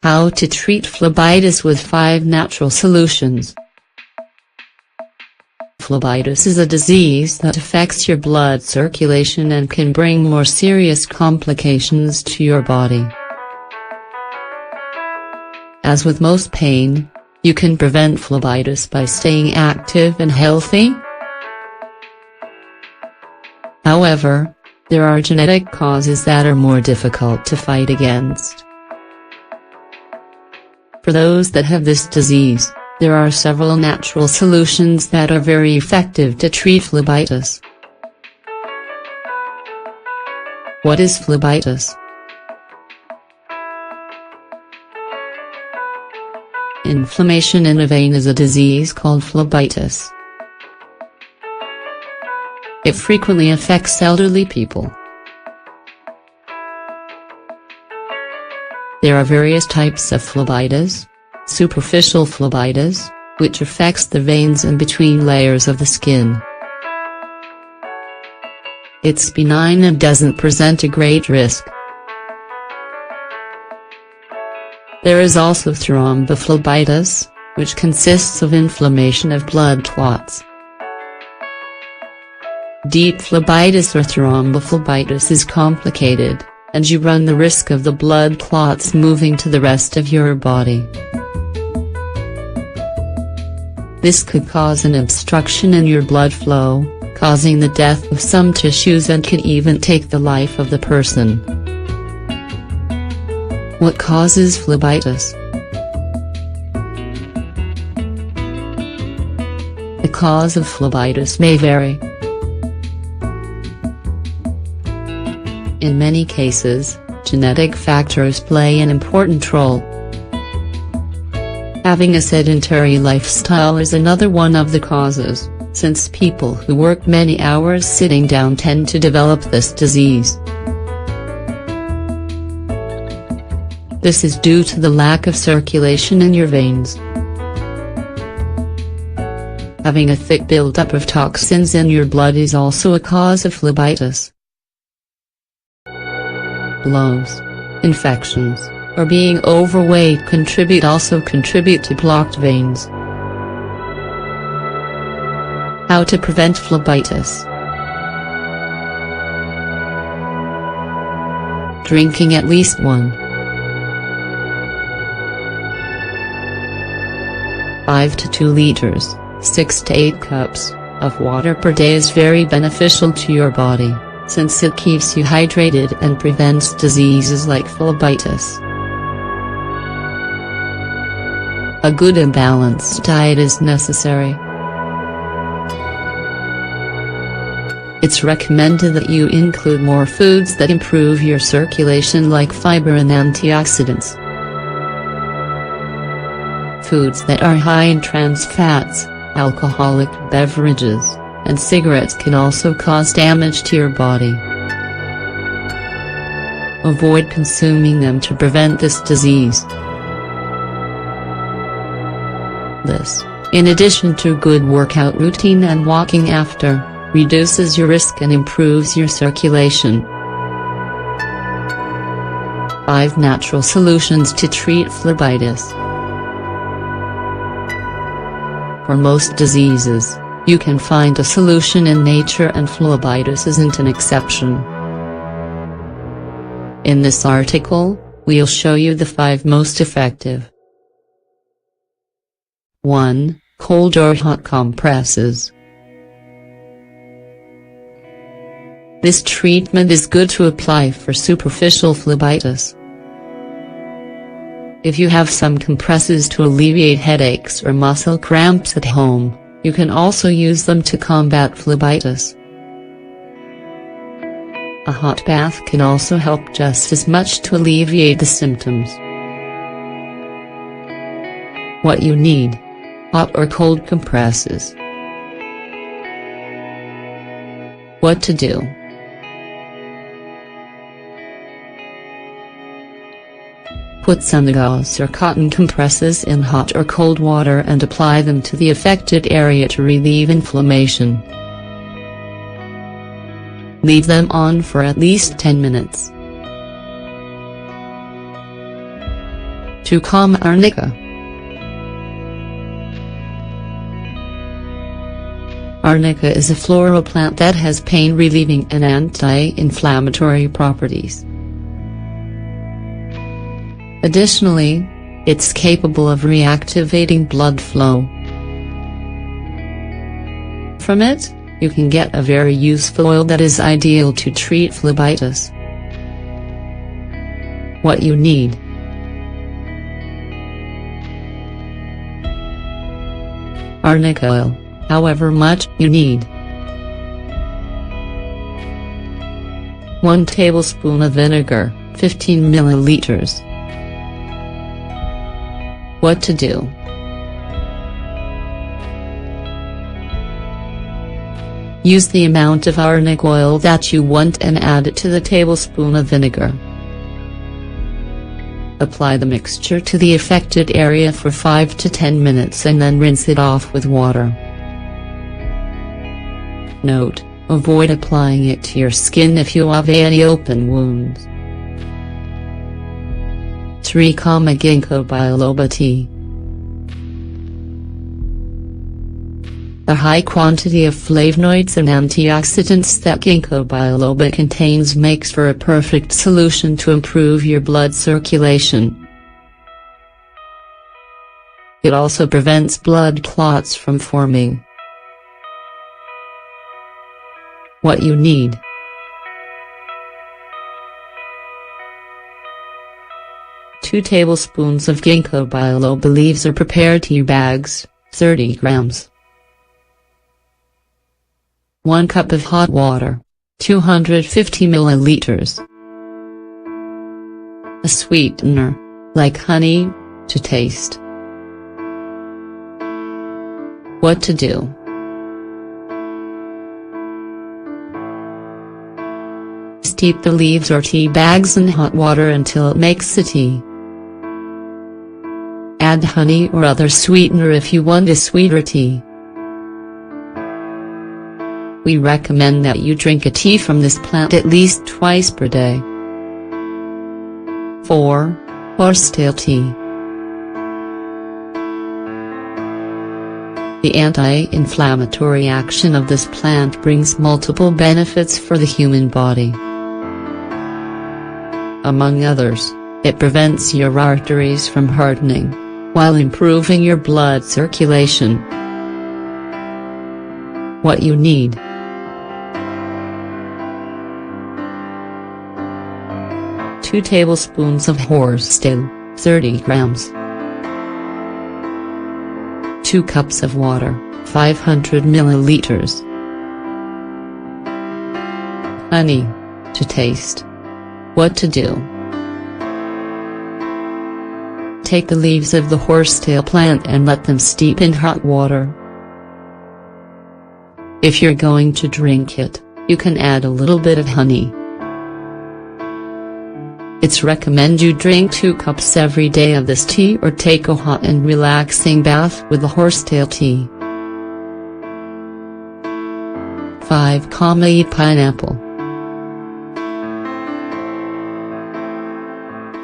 How to treat phlebitis with 5 natural solutions. Phlebitis is a disease that affects your blood circulation and can bring more serious complications to your body. As with most pain, you can prevent phlebitis by staying active and healthy. However, there are genetic causes that are more difficult to fight against. For those that have this disease, there are several natural solutions that are very effective to treat phlebitis. What is phlebitis? Inflammation in a vein is a disease called phlebitis. It frequently affects elderly people. There are various types of phlebitis. Superficial phlebitis, which affects the veins in between layers of the skin. It's benign and doesn't present a great risk. There is also thrombophlebitis, which consists of inflammation of blood clots. Deep phlebitis or thrombophlebitis is complicated, and you run the risk of the blood clots moving to the rest of your body. This could cause an obstruction in your blood flow, causing the death of some tissues and can even take the life of the person. What causes phlebitis? The cause of phlebitis may vary. In many cases, genetic factors play an important role. Having a sedentary lifestyle is another one of the causes, since people who work many hours sitting down tend to develop this disease. This is due to the lack of circulation in your veins. Having a thick buildup of toxins in your blood is also a cause of phlebitis. Blows, infections, or being overweight also contribute to blocked veins. How to prevent phlebitis? Drinking at least 5 to 2 liters, 6 to 8 cups, of water per day is very beneficial to your body, since it keeps you hydrated and prevents diseases like phlebitis. A good and balanced diet is necessary. It's recommended that you include more foods that improve your circulation like fiber and antioxidants. Foods that are high in trans fats, alcoholic beverages, and cigarettes can also cause damage to your body. Avoid consuming them to prevent this disease. This, in addition to good workout routine and walking after, reduces your risk and improves your circulation. 5 natural solutions to treat phlebitis. For most diseases, you can find a solution in nature, and phlebitis isn't an exception. In this article, we'll show you the 5 most effective. 1. Cold or hot compresses. This treatment is good to apply for superficial phlebitis. If you have some compresses to alleviate headaches or muscle cramps at home, you can also use them to combat phlebitis. A hot bath can also help just as much to alleviate the symptoms. What you need: hot or cold compresses. What to do? Put some gauze or cotton compresses in hot or cold water and apply them to the affected area to relieve inflammation. Leave them on for at least 10 minutes. To calm arnica. Arnica is a floral plant that has pain-relieving and anti-inflammatory properties. Additionally, it's capable of reactivating blood flow. From it, you can get a very useful oil that is ideal to treat phlebitis. What you need: arnica oil, however much you need. 1 tablespoon of vinegar, 15 milliliters. What to do: use the amount of arnica oil that you want and add it to the tablespoon of vinegar. Apply the mixture to the affected area for 5 to 10 minutes and then rinse it off with water. Note: avoid applying it to your skin if you have any open wounds. 3. Ginkgo biloba tea. The high quantity of flavonoids and antioxidants that ginkgo biloba contains makes for a perfect solution to improve your blood circulation. It also prevents blood clots from forming. What you need: 2 tablespoons of ginkgo biloba leaves or prepared tea bags, 30 grams. 1 cup of hot water, 250 milliliters. A sweetener, like honey, to taste. What to do: steep the leaves or tea bags in hot water until it makes a tea. Add honey or other sweetener if you want a sweeter tea. We recommend that you drink a tea from this plant at least twice per day. 4. Horsetail tea. The anti-inflammatory action of this plant brings multiple benefits for the human body. Among others, it prevents your arteries from hardening, while improving your blood circulation. What you need: 2 tablespoons of horsetail, 30 grams. 2 cups of water, 500 milliliters. Honey, to taste. What to do: take the leaves of the horsetail plant and let them steep in hot water. If you're going to drink it, you can add a little bit of honey. It's recommended you drink 2 cups every day of this tea or take a hot and relaxing bath with the horsetail tea. 5. Eat pineapple.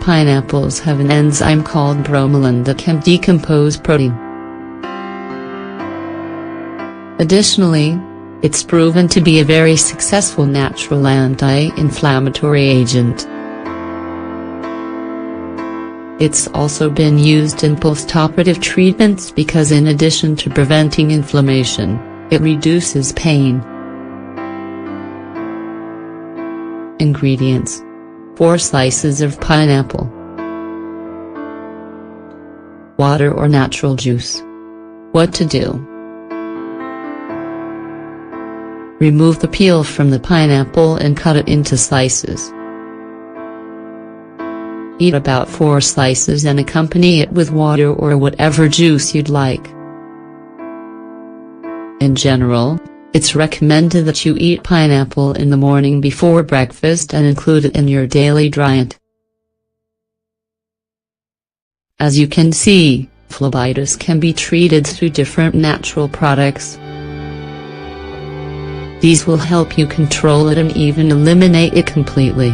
Pineapples have an enzyme called bromelain that can decompose protein. Additionally, it's proven to be a very successful natural anti-inflammatory agent. It's also been used in postoperative treatments because in addition to preventing inflammation, it reduces pain. Ingredients: 4 slices of pineapple. Water or natural juice. What to do: remove the peel from the pineapple and cut it into slices. Eat about 4 slices and accompany it with water or whatever juice you'd like. In general, it's recommended that you eat pineapple in the morning before breakfast and include it in your daily diet. As you can see, phlebitis can be treated through different natural products. These will help you control it and even eliminate it completely.